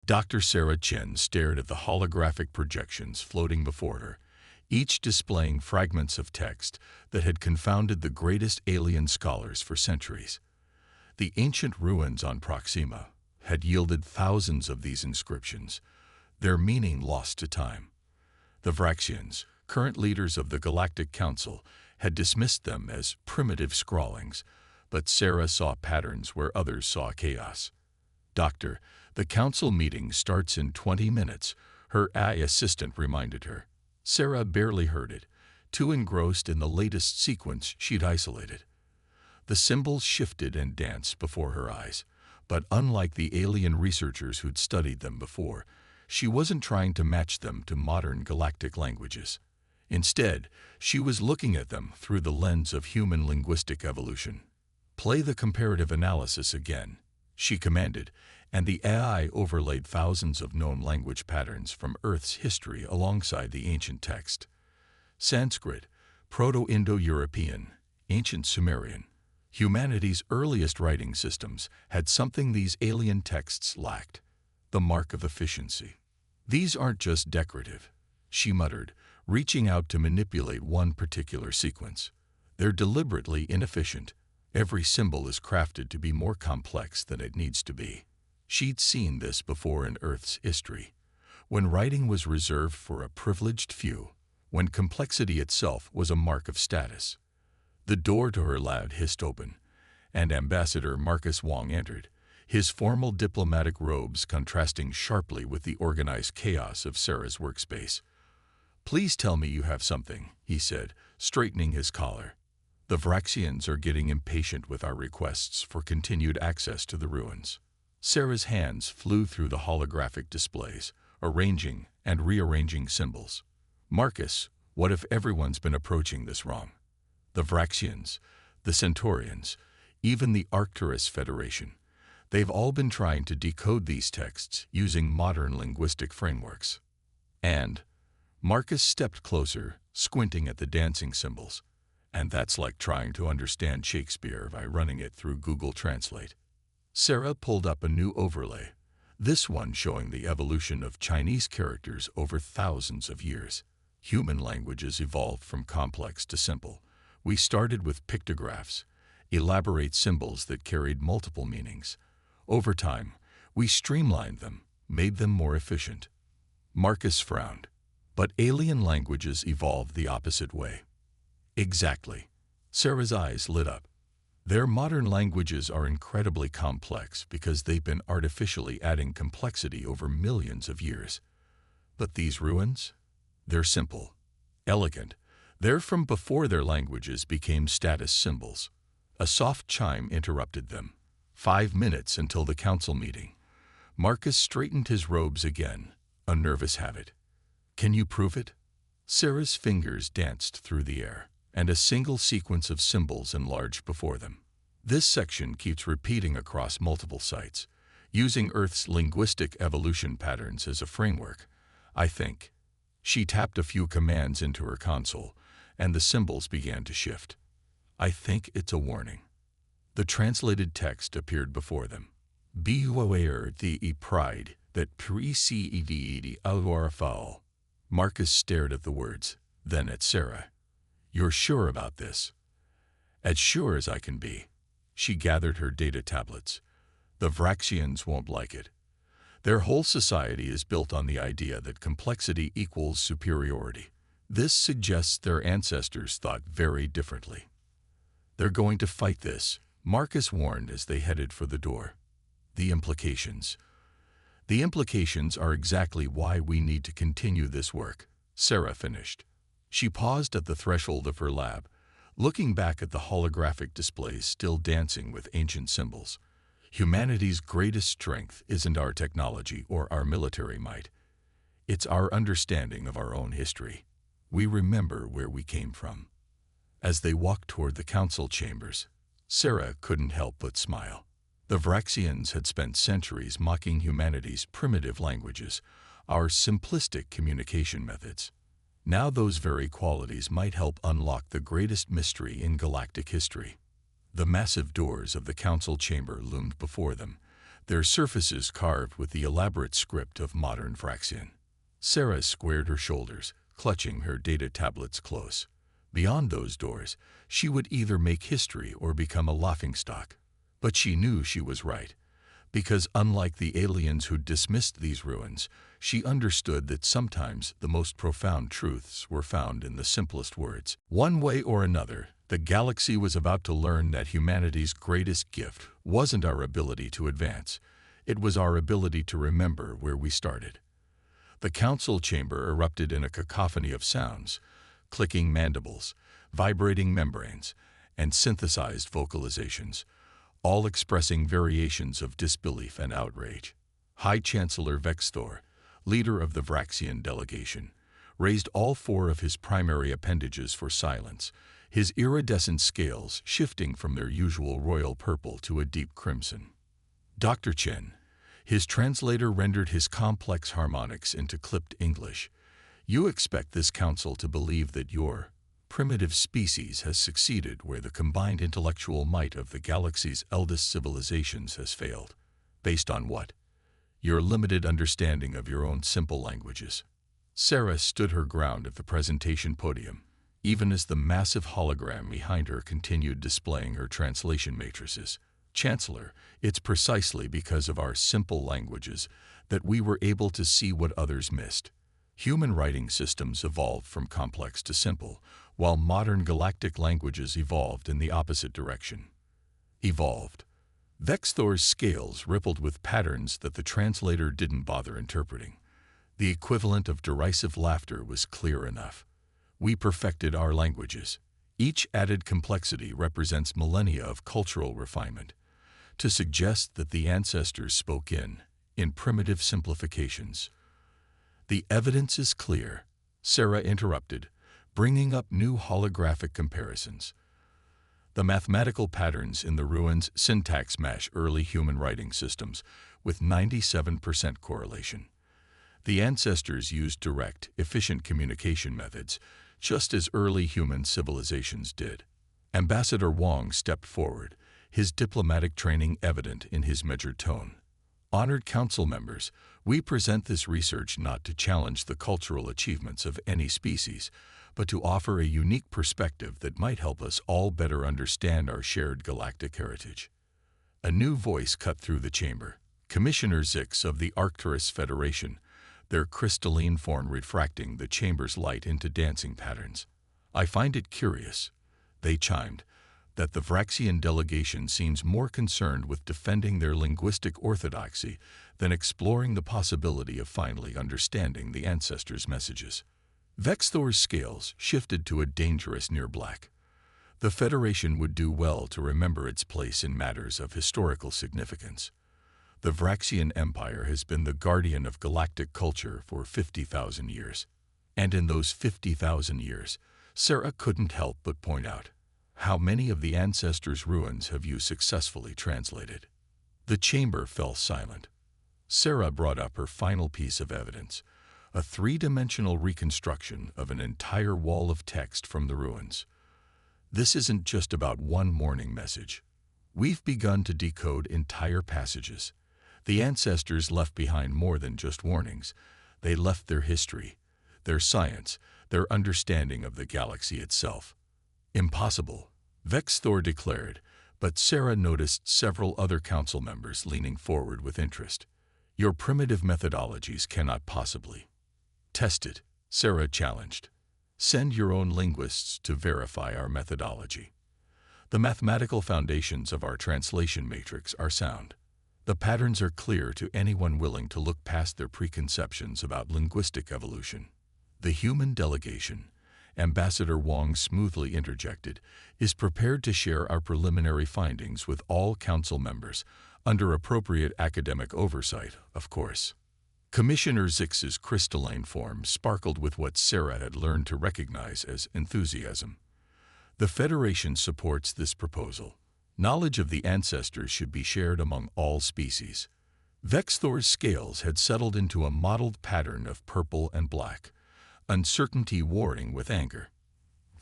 Dr. Sarah Chen stared at the holographic projections floating before her, each displaying fragments of text that had confounded the greatest alien scholars for centuries. The ancient ruins on Proxima had yielded thousands of these inscriptions, their meaning lost to time. The Vraxians, current leaders of the Galactic Council, had dismissed them as primitive scrawlings, but Sarah saw patterns where others saw chaos. "Doctor, the council meeting starts in 20 minutes, her AI assistant reminded her. Sarah barely heard it, too engrossed in the latest sequence she'd isolated. The symbols shifted and danced before her eyes, but unlike the alien researchers who'd studied them before, she wasn't trying to match them to modern galactic languages. Instead, she was looking at them through the lens of human linguistic evolution. "Play the comparative analysis again," she commanded, and the AI overlaid thousands of known language patterns from Earth's history alongside the ancient text. Sanskrit, Proto-Indo-European, Ancient Sumerian, humanity's earliest writing systems had something these alien texts lacked: the mark of efficiency. "These aren't just decorative," she muttered, reaching out to manipulate one particular sequence. "They're deliberately inefficient. Every symbol is crafted to be more complex than it needs to be." She'd seen this before in Earth's history, when writing was reserved for a privileged few, when complexity itself was a mark of status. The door to her lab hissed open, and Ambassador Marcus Wong entered, his formal diplomatic robes contrasting sharply with the organized chaos of Sarah's workspace. "Please tell me you have something," he said, straightening his collar. "The Vraxians are getting impatient with our requests for continued access to the ruins." Sarah's hands flew through the holographic displays, arranging and rearranging symbols. "Marcus, what if everyone's been approaching this wrong? The Vraxians, the Centaurians, even the Arcturus Federation. They've all been trying to decode these texts using modern linguistic frameworks." And Marcus stepped closer, squinting at the dancing symbols. "And that's like trying to understand Shakespeare by running it through Google Translate." Sarah pulled up a new overlay, this one showing the evolution of Chinese characters over thousands of years. Human languages evolved from complex to simple. We started with pictographs, elaborate symbols that carried multiple meanings. Over time, we streamlined them, made them more efficient. Marcus frowned. "But alien languages evolved the opposite way." "Exactly." Sarah's eyes lit up. "Their modern languages are incredibly complex because they've been artificially adding complexity over millions of years. But these ruins? They're simple, elegant. They're from before their languages became status symbols." A soft chime interrupted them. 5 minutes until the council meeting. Marcus straightened his robes again, a nervous habit. "Can you prove it?" Sarah's fingers danced through the air, and a single sequence of symbols enlarged before them. "This section keeps repeating across multiple sites, using Earth's linguistic evolution patterns as a framework, I think." She tapped a few commands into her console, and the symbols began to shift. "I think it's a warning." The translated text appeared before them. "Beware the pride that preceded our fall." Marcus stared at the words, then at Sarah. "You're sure about this?" "As sure as I can be." She gathered her data tablets. "The Vraxians won't like it. Their whole society is built on the idea that complexity equals superiority. This suggests their ancestors thought very differently." "They're going to fight this," Marcus warned as they headed for the door. "The implications. The implications are exactly why we need to continue this work," Sarah finished. She paused at the threshold of her lab, looking back at the holographic displays still dancing with ancient symbols. "Humanity's greatest strength isn't our technology or our military might. It's our understanding of our own history. We remember where we came from." As they walked toward the council chambers, Sarah couldn't help but smile. The Vraxians had spent centuries mocking humanity's primitive languages, our simplistic communication methods. Now those very qualities might help unlock the greatest mystery in galactic history. The massive doors of the council chamber loomed before them, their surfaces carved with the elaborate script of modern Vraxian. Sarah squared her shoulders, clutching her data tablets close. Beyond those doors, she would either make history or become a laughingstock. But she knew she was right, because unlike the aliens who dismissed these ruins, she understood that sometimes the most profound truths were found in the simplest words. One way or another, the galaxy was about to learn that humanity's greatest gift wasn't our ability to advance. It was our ability to remember where we started. The council chamber erupted in a cacophony of sounds, clicking mandibles, vibrating membranes, and synthesized vocalizations, all expressing variations of disbelief and outrage. High Chancellor Vexthor, leader of the Vraxian delegation, raised all four of his primary appendages for silence, his iridescent scales shifting from their usual royal purple to a deep crimson. Dr. Chen, his translator, rendered his complex harmonics into clipped English. You expect this council to believe that your primitive species has succeeded where the combined intellectual might of the galaxy's eldest civilizations has failed. Based on what? Your limited understanding of your own simple languages. Sarah stood her ground at the presentation podium, even as the massive hologram behind her continued displaying her translation matrices. Chancellor, it's precisely because of our simple languages that we were able to see what others missed. Human writing systems evolved from complex to simple, while modern galactic languages evolved in the opposite direction. Evolved. Vexthor's scales rippled with patterns that the translator didn't bother interpreting. The equivalent of derisive laughter was clear enough. We perfected our languages. Each added complexity represents millennia of cultural refinement. To suggest that the ancestors spoke in primitive simplifications. The evidence is clear, Sarah interrupted, bringing up new holographic comparisons. The mathematical patterns in the ruins' syntax match early human writing systems with 97% correlation. The ancestors used direct, efficient communication methods, just as early human civilizations did. Ambassador Wong stepped forward, his diplomatic training evident in his measured tone. Honored council members, we present this research not to challenge the cultural achievements of any species, but to offer a unique perspective that might help us all better understand our shared galactic heritage. A new voice cut through the chamber. Commissioner Zix of the Arcturus Federation, their crystalline form refracting the chamber's light into dancing patterns. I find it curious, they chimed, that the Vraxian delegation seems more concerned with defending their linguistic orthodoxy than exploring the possibility of finally understanding the ancestors' messages. Vexthor's scales shifted to a dangerous near black. The Federation would do well to remember its place in matters of historical significance. The Vraxian Empire has been the guardian of galactic culture for 50,000 years. And in those 50,000 years, Sarah couldn't help but point out, how many of the ancestors' ruins have you successfully translated? The chamber fell silent. Sarah brought up her final piece of evidence, a three-dimensional reconstruction of an entire wall of text from the ruins. This isn't just about one morning message. We've begun to decode entire passages. The ancestors left behind more than just warnings. They left their history, their science, their understanding of the galaxy itself. Impossible, Vexthor declared, but Sarah noticed several other council members leaning forward with interest. Your primitive methodologies cannot possibly. Test it, Sarah challenged. Send your own linguists to verify our methodology. The mathematical foundations of our translation matrix are sound. The patterns are clear to anyone willing to look past their preconceptions about linguistic evolution. The human delegation, Ambassador Wong smoothly interjected, is prepared to share our preliminary findings with all council members, under appropriate academic oversight, of course. Commissioner Zix's crystalline form sparkled with what Sarah had learned to recognize as enthusiasm. The Federation supports this proposal. Knowledge of the ancestors should be shared among all species. Vexthor's scales had settled into a mottled pattern of purple and black, uncertainty warring with anger.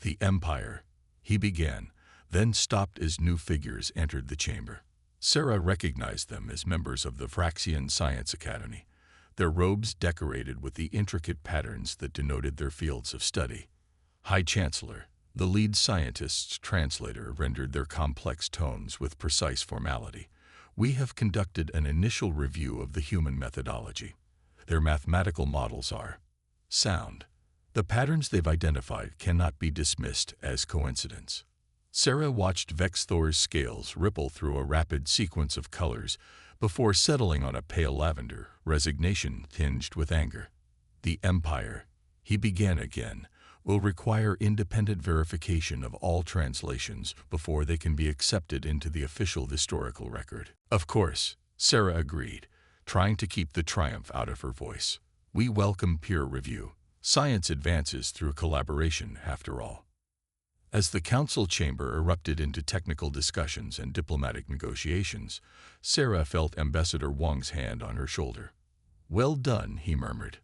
The Empire, he began, then stopped as new figures entered the chamber. Sarah recognized them as members of the Vraxian Science Academy, their robes decorated with the intricate patterns that denoted their fields of study. High Chancellor, the lead scientist's translator, rendered their complex tones with precise formality. We have conducted an initial review of the human methodology. Their mathematical models are sound. The patterns they've identified cannot be dismissed as coincidence. Sarah watched Vexthor's scales ripple through a rapid sequence of colors before settling on a pale lavender, resignation tinged with anger. The Empire, he began again, will require independent verification of all translations before they can be accepted into the official historical record. Of course, Sarah agreed, trying to keep the triumph out of her voice. We welcome peer review. Science advances through collaboration, after all. As the council chamber erupted into technical discussions and diplomatic negotiations, Sarah felt Ambassador Wang's hand on her shoulder. "Well done," he murmured.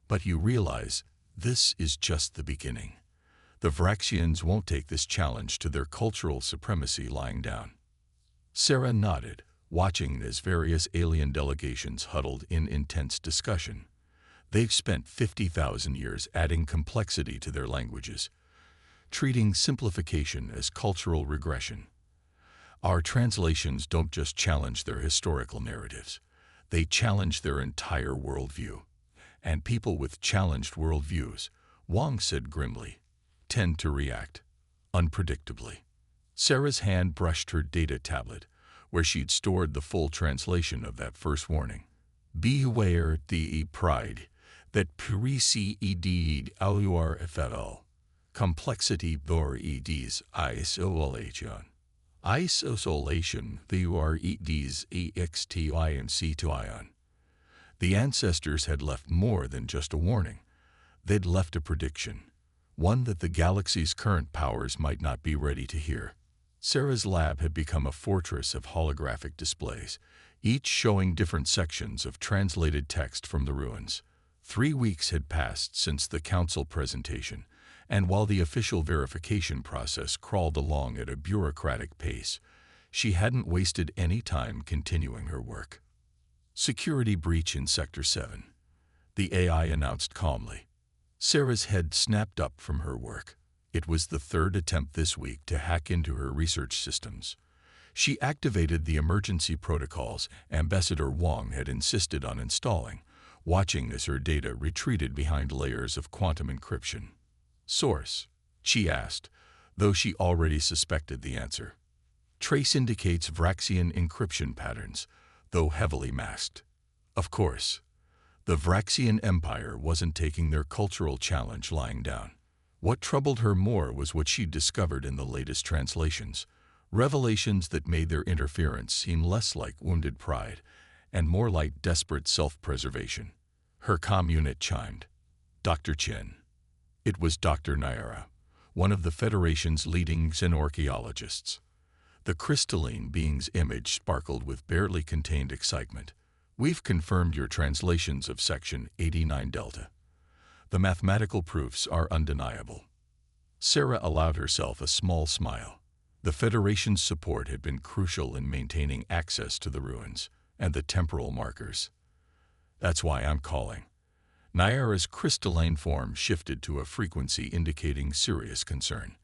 "But you realize, this is just the beginning. The Vraxians won't take this challenge to their cultural supremacy lying down." Sarah nodded, watching as various alien delegations huddled in intense discussion. They've spent 50,000 years adding complexity to their languages, treating simplification as cultural regression. Our translations don't just challenge their historical narratives, they challenge their entire worldview. And people with challenged worldviews, Wang said grimly, tend to react unpredictably. Sarah's hand brushed her data tablet, where she'd stored the full translation of that first warning. Beware the pride that preceded our FL. Complexity bor eds isolation. Isolation vor eds extinc to ion. The ancestors had left more than just a warning. They'd left a prediction, one that the galaxy's current powers might not be ready to hear. Sarah's lab had become a fortress of holographic displays, each showing different sections of translated text from the ruins. 3 weeks had passed since the council presentation, and while the official verification process crawled along at a bureaucratic pace, she hadn't wasted any time continuing her work. Security breach in Sector 7, the AI announced calmly. Sarah's head snapped up from her work. It was the third attempt this week to hack into her research systems. She activated the emergency protocols Ambassador Wang had insisted on installing, watching as her data retreated behind layers of quantum encryption. Source? She asked, though she already suspected the answer. Trace indicates Vraxian encryption patterns, though heavily masked. Of course, the Vraxian Empire wasn't taking their cultural challenge lying down. What troubled her more was what she'd discovered in the latest translations, revelations that made their interference seem less like wounded pride and more like desperate self-preservation. Her comm unit chimed. Dr. Chin. It was Dr. Naira, one of the Federation's leading xenorchaeologists. The crystalline being's image sparkled with barely contained excitement. We've confirmed your translations of Section 89 Delta. The mathematical proofs are undeniable. Sarah allowed herself a small smile. The Federation's support had been crucial in maintaining access to the ruins and the temporal markers. That's why I'm calling. Naira's crystalline form shifted to a frequency indicating serious concern.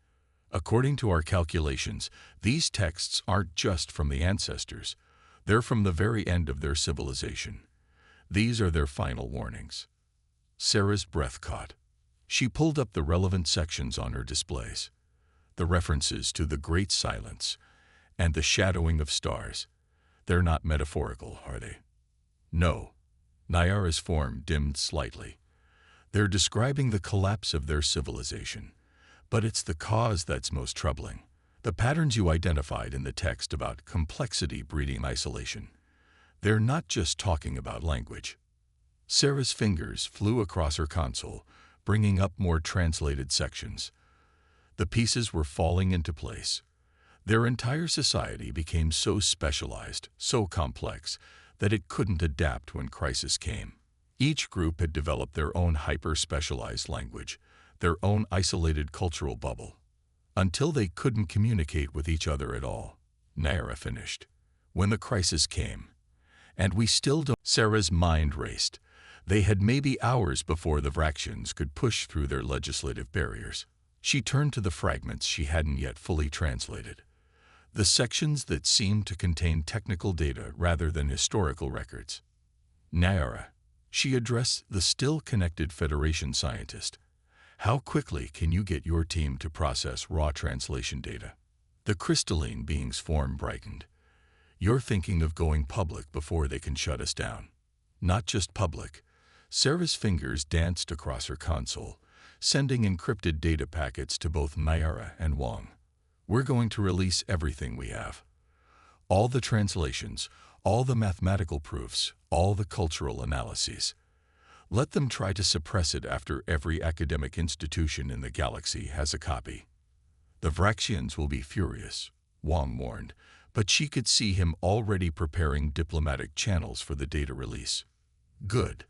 According to our calculations, these texts aren't just from the ancestors. They're from the very end of their civilization. These are their final warnings. Sarah's breath caught. She pulled up the relevant sections on her displays. The references to the Great Silence and the shadowing of stars. They're not metaphorical, are they? No. Naira's form dimmed slightly. They're describing the collapse of their civilization. But it's the cause that's most troubling. The patterns you identified in the text about complexity breeding isolation. They're not just talking about language. Sarah's fingers flew across her console, bringing up more translated sections. The pieces were falling into place. Their entire society became so specialized, so complex, that it couldn't adapt when crisis came. Each group had developed their own hyper-specialized language, their own isolated cultural bubble, until they couldn't communicate with each other at all. Naira finished. When the crisis came, and we still don't. Sarah's mind raced. They had maybe hours before the Vraxians could push through their legislative barriers. She turned to the fragments she hadn't yet fully translated. The sections that seemed to contain technical data rather than historical records. Naira, she addressed the still-connected Federation scientist. How quickly can you get your team to process raw translation data? The crystalline being's form brightened. You're thinking of going public before they can shut us down. Not just public. Sarah's fingers danced across her console, sending encrypted data packets to both Naira and Wang. We're going to release everything we have. All the translations, all the mathematical proofs, all the cultural analyses. Let them try to suppress it after every academic institution in the galaxy has a copy. The Vraxians will be furious, Wang warned, but she could see him already preparing diplomatic channels for the data release. Good.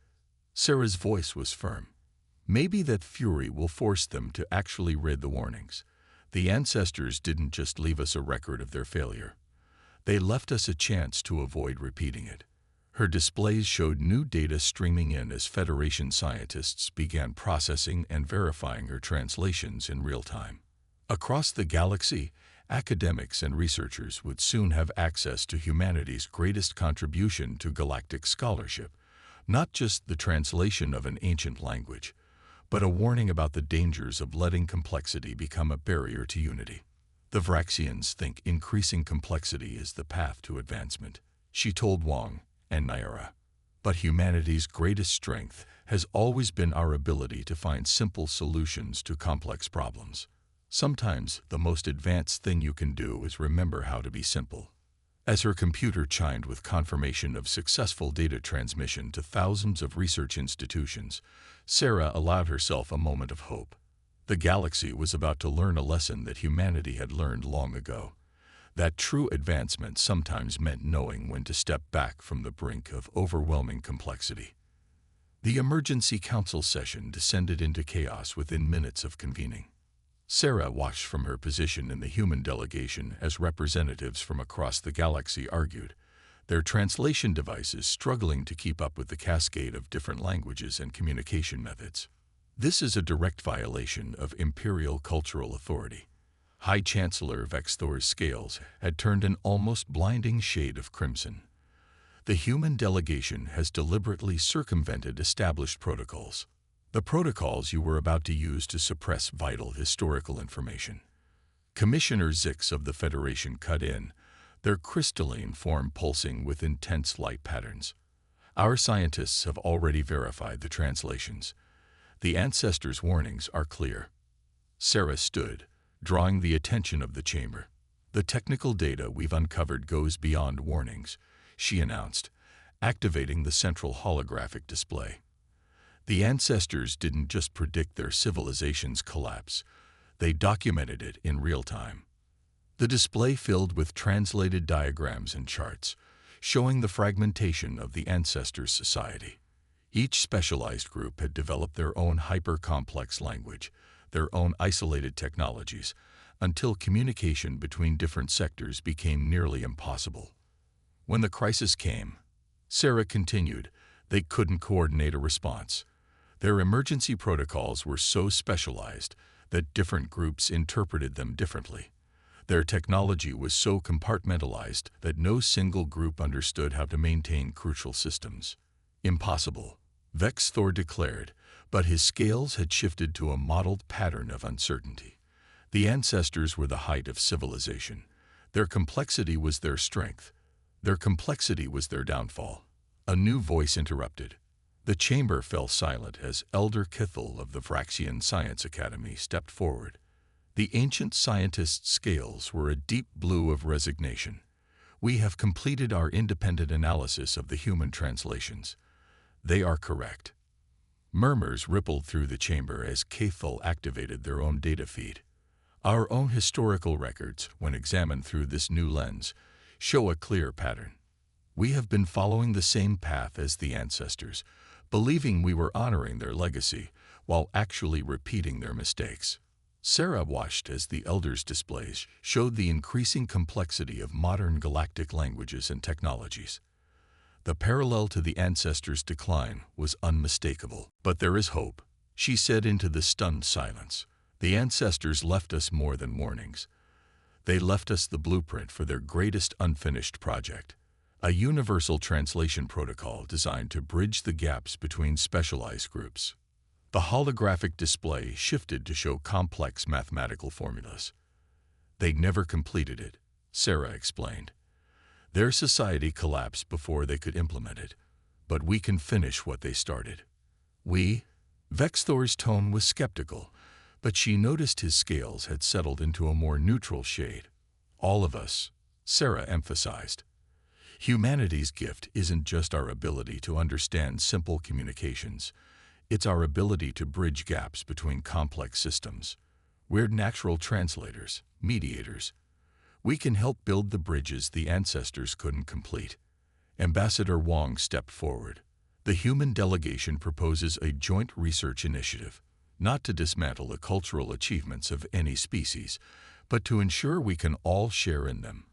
Sarah's voice was firm. Maybe that fury will force them to actually read the warnings. The ancestors didn't just leave us a record of their failure. They left us a chance to avoid repeating it. Her displays showed new data streaming in as Federation scientists began processing and verifying her translations in real time. Across the galaxy, academics and researchers would soon have access to humanity's greatest contribution to galactic scholarship, not just the translation of an ancient language, but a warning about the dangers of letting complexity become a barrier to unity. The Vraxians think increasing complexity is the path to advancement, she told Wang and Naira. But humanity's greatest strength has always been our ability to find simple solutions to complex problems. Sometimes the most advanced thing you can do is remember how to be simple. As her computer chimed with confirmation of successful data transmission to thousands of research institutions, Sarah allowed herself a moment of hope. The galaxy was about to learn a lesson that humanity had learned long ago. That true advancement sometimes meant knowing when to step back from the brink of overwhelming complexity. The emergency council session descended into chaos within minutes of convening. Sarah watched from her position in the human delegation as representatives from across the galaxy argued, their translation devices struggling to keep up with the cascade of different languages and communication methods. This is a direct violation of imperial cultural authority. High Chancellor Vexthor's scales had turned an almost blinding shade of crimson. The human delegation has deliberately circumvented established protocols. The protocols you were about to use to suppress vital historical information. Commissioner Zix of the Federation cut in, their crystalline form pulsing with intense light patterns. Our scientists have already verified the translations. The ancestors' warnings are clear. Sarah stood, drawing the attention of the chamber. The technical data we've uncovered goes beyond warnings, she announced, activating the central holographic display. The ancestors didn't just predict their civilization's collapse, they documented it in real time. The display filled with translated diagrams and charts, showing the fragmentation of the ancestors' society. Each specialized group had developed their own hyper-complex language, their own isolated technologies, until communication between different sectors became nearly impossible. When the crisis came, Sarah continued, they couldn't coordinate a response. Their emergency protocols were so specialized that different groups interpreted them differently. Their technology was so compartmentalized that no single group understood how to maintain crucial systems. Impossible, Vexthor declared, but his scales had shifted to a modeled pattern of uncertainty. The ancestors were the height of civilization. Their complexity was their strength. Their complexity was their downfall. A new voice interrupted. The chamber fell silent as Elder Kithel of the Vraxian Science Academy stepped forward. The ancient scientist's scales were a deep blue of resignation. We have completed our independent analysis of the human translations. They are correct. Murmurs rippled through the chamber as Kithel activated their own data feed. Our own historical records, when examined through this new lens, show a clear pattern. We have been following the same path as the ancestors, believing we were honoring their legacy while actually repeating their mistakes. Sarah watched as the elders' displays showed the increasing complexity of modern galactic languages and technologies. The parallel to the ancestors' decline was unmistakable. But there is hope, she said into the stunned silence. The ancestors left us more than warnings. They left us the blueprint for their greatest unfinished project, a universal translation protocol designed to bridge the gaps between specialized groups. The holographic display shifted to show complex mathematical formulas. They never completed it, Sarah explained. Their society collapsed before they could implement it, but we can finish what they started. We? Vexthor's tone was skeptical, but she noticed his scales had settled into a more neutral shade. All of us, Sarah emphasized. Humanity's gift isn't just our ability to understand simple communications. It's our ability to bridge gaps between complex systems. We're natural translators, mediators. We can help build the bridges the ancestors couldn't complete. Ambassador Wong stepped forward. The human delegation proposes a joint research initiative, not to dismantle the cultural achievements of any species, but to ensure we can all share in them.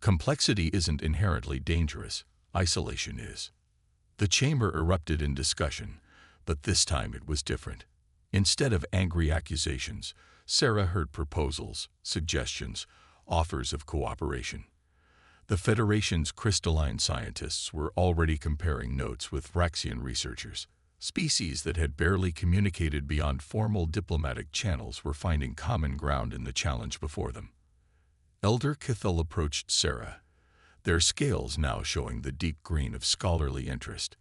Complexity isn't inherently dangerous, isolation is. The chamber erupted in discussion, but this time it was different. Instead of angry accusations, Sarah heard proposals, suggestions, offers of cooperation. The Federation's crystalline scientists were already comparing notes with Vraxian researchers. Species that had barely communicated beyond formal diplomatic channels were finding common ground in the challenge before them. Elder Kithel approached Sarah, their scales now showing the deep green of scholarly interest.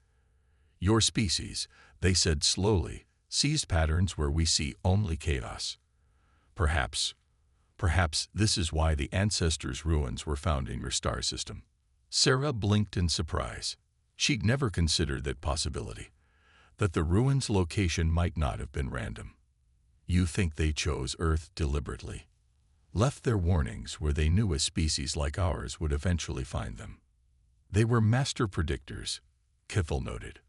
Your species, they said slowly, sees patterns where we see only chaos. Perhaps this is why the ancestors' ruins were found in your star system. Sarah blinked in surprise. She'd never considered that possibility, that the ruins' location might not have been random. You think they chose Earth deliberately? Left their warnings where they knew a species like ours would eventually find them. They were master predictors, Kithel noted.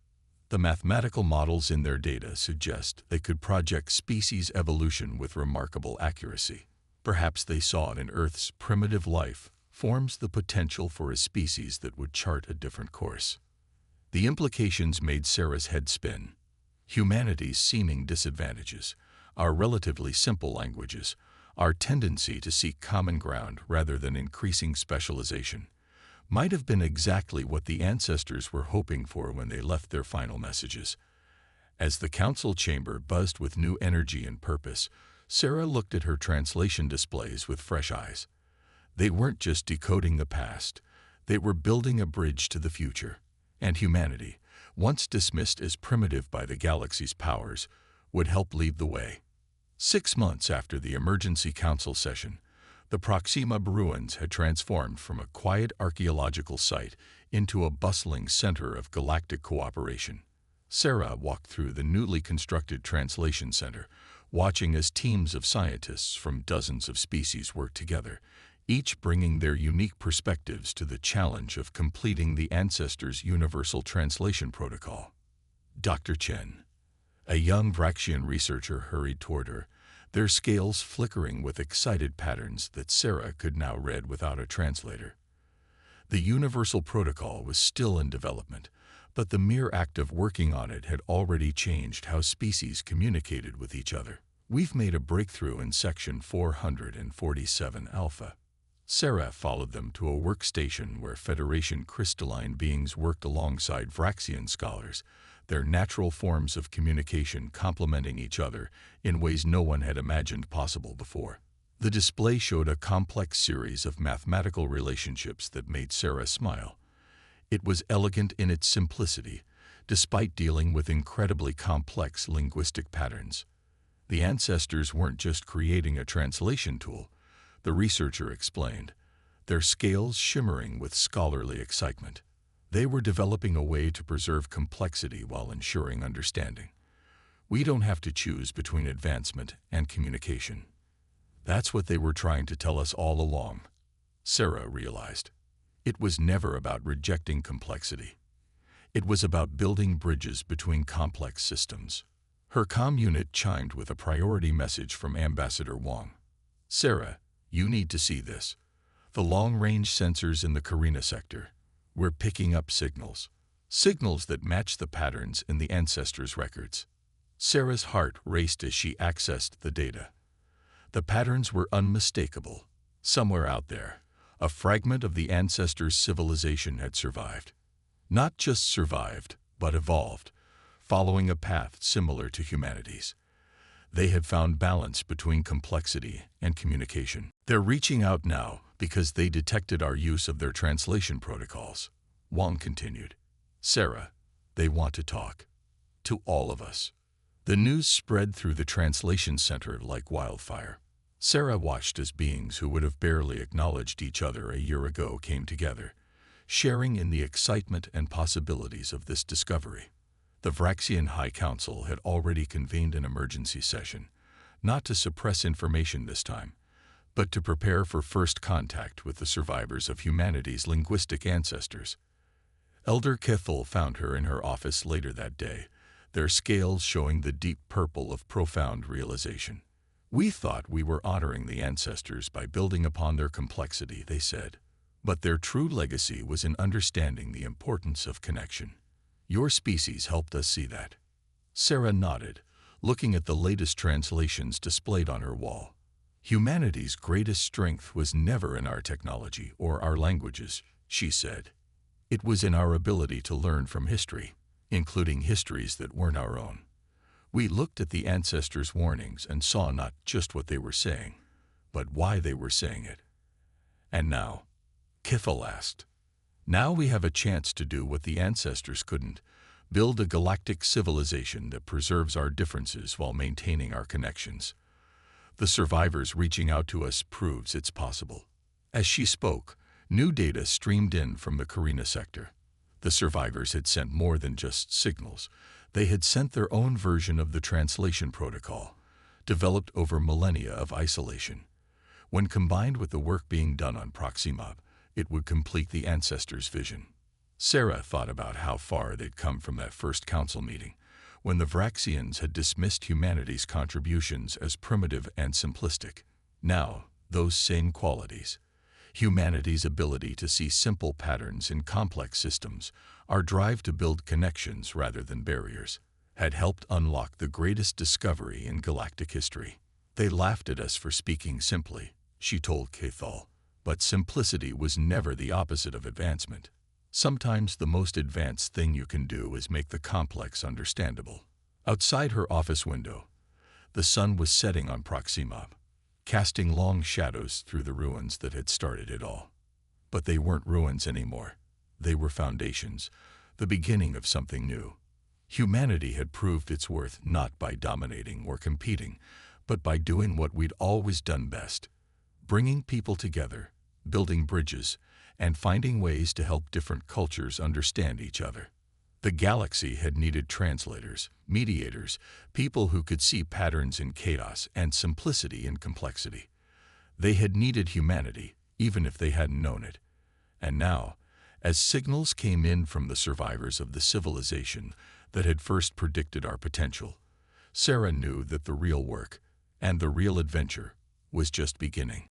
The mathematical models in their data suggest they could project species evolution with remarkable accuracy. Perhaps they saw in Earth's primitive life forms the potential for a species that would chart a different course. The implications made Sarah's head spin. Humanity's seeming disadvantages, our relatively simple languages, our tendency to seek common ground rather than increasing specialization, might have been exactly what the ancestors were hoping for when they left their final messages. As the council chamber buzzed with new energy and purpose, Sarah looked at her translation displays with fresh eyes. They weren't just decoding the past, they were building a bridge to the future. And humanity, once dismissed as primitive by the galaxy's powers, would help lead the way. 6 months after the emergency council session, the Proxima ruins had transformed from a quiet archaeological site into a bustling center of galactic cooperation. Sarah walked through the newly constructed translation center, watching as teams of scientists from dozens of species worked together, each bringing their unique perspectives to the challenge of completing the ancestors' universal translation protocol. Dr. Chen, a young Vraxian researcher, hurried toward her, their scales flickering with excited patterns that Sarah could now read without a translator. The universal protocol was still in development, but the mere act of working on it had already changed how species communicated with each other. We've made a breakthrough in section 447 Alpha. Sarah followed them to a workstation where Federation crystalline beings worked alongside Vraxian scholars, their natural forms of communication complementing each other in ways no one had imagined possible before. The display showed a complex series of mathematical relationships that made Sarah smile. It was elegant in its simplicity, despite dealing with incredibly complex linguistic patterns. The ancestors weren't just creating a translation tool, the researcher explained, their scales shimmering with scholarly excitement. They were developing a way to preserve complexity while ensuring understanding. We don't have to choose between advancement and communication. That's what they were trying to tell us all along, Sarah realized. It was never about rejecting complexity. It was about building bridges between complex systems. Her comm unit chimed with a priority message from Ambassador Wang. "Sarah, you need to see this. The long-range sensors in the Carina sector. We're picking up signals. Signals that match the patterns in the ancestors' records." Sarah's heart raced as she accessed the data. The patterns were unmistakable. Somewhere out there, a fragment of the ancestors' civilization had survived. Not just survived, but evolved, following a path similar to humanity's. They had found balance between complexity and communication. "They're reaching out now because they detected our use of their translation protocols," Wang continued. "Sarah, they want to talk. To all of us." The news spread through the translation center like wildfire. Sarah watched as beings who would have barely acknowledged each other a year ago came together, sharing in the excitement and possibilities of this discovery. The Vraxian High Council had already convened an emergency session, not to suppress information this time, but to prepare for first contact with the survivors of humanity's linguistic ancestors. Elder Kethel found her in her office later that day, their scales showing the deep purple of profound realization. "We thought we were honoring the ancestors by building upon their complexity," they said. "But their true legacy was in understanding the importance of connection. Your species helped us see that." Sarah nodded, looking at the latest translations displayed on her wall. "Humanity's greatest strength was never in our technology or our languages," she said. "It was in our ability to learn from history, including histories that weren't our own. We looked at the ancestors' warnings and saw not just what they were saying, but why they were saying it." "And now?" Kithel asked. "Now we have a chance to do what the ancestors couldn't, build a galactic civilization that preserves our differences while maintaining our connections. The survivors reaching out to us proves it's possible." As she spoke, new data streamed in from the Carina sector. The survivors had sent more than just signals. They had sent their own version of the translation protocol, developed over millennia of isolation. When combined with the work being done on Proxima, it would complete the ancestors' vision. Sarah thought about how far they'd come from that first council meeting, when the Vraxians had dismissed humanity's contributions as primitive and simplistic. Now, those same qualities, humanity's ability to see simple patterns in complex systems, our drive to build connections rather than barriers, had helped unlock the greatest discovery in galactic history. "They laughed at us for speaking simply," she told Kethal, "but simplicity was never the opposite of advancement. Sometimes the most advanced thing you can do is make the complex understandable." Outside her office window, the sun was setting on Proxima, casting long shadows through the ruins that had started it all. But they weren't ruins anymore. They were foundations, the beginning of something new. Humanity had proved its worth not by dominating or competing, but by doing what we'd always done best: bringing people together, building bridges, and finding ways to help different cultures understand each other. The galaxy had needed translators, mediators, people who could see patterns in chaos and simplicity in complexity. They had needed humanity, even if they hadn't known it. And now, as signals came in from the survivors of the civilization that had first predicted our potential, Sarah knew that the real work, and the real adventure, was just beginning.